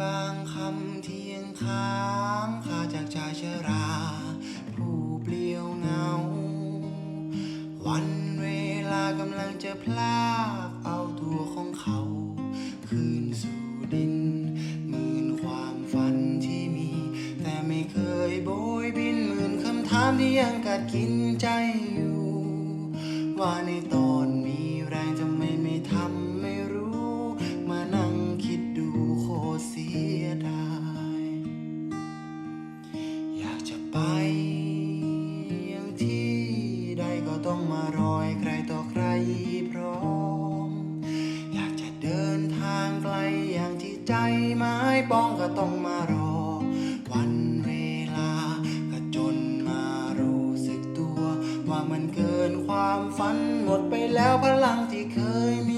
บางคำที่ยังค้างคาจากชายชราผู้เปลี่ยวเหงาวันเวลากำลังจะพลากเอาตัวของเขาคืนสู่ดินหมื่นความฝันที่มีแต่ไม่เคยโบยบินหมื่นคำถามที่ยังกัดกินใจอยู่ว่าในตอนมีแรงทำไมไม่ทำไม่รู้มานั่งคิดดูโคตรเสียดายอยากจะไปอย่างที่ใดก็ต้องมารอยใครต่อใครพร้อมอยากจะเดินทางไกลอย่างที่ใจหมายปองก็ต้องมารอวันเวลาก็จนมารู้สึกตัวว่ามันเกินความฝันหมดไปแล้วพลังที่เคยมี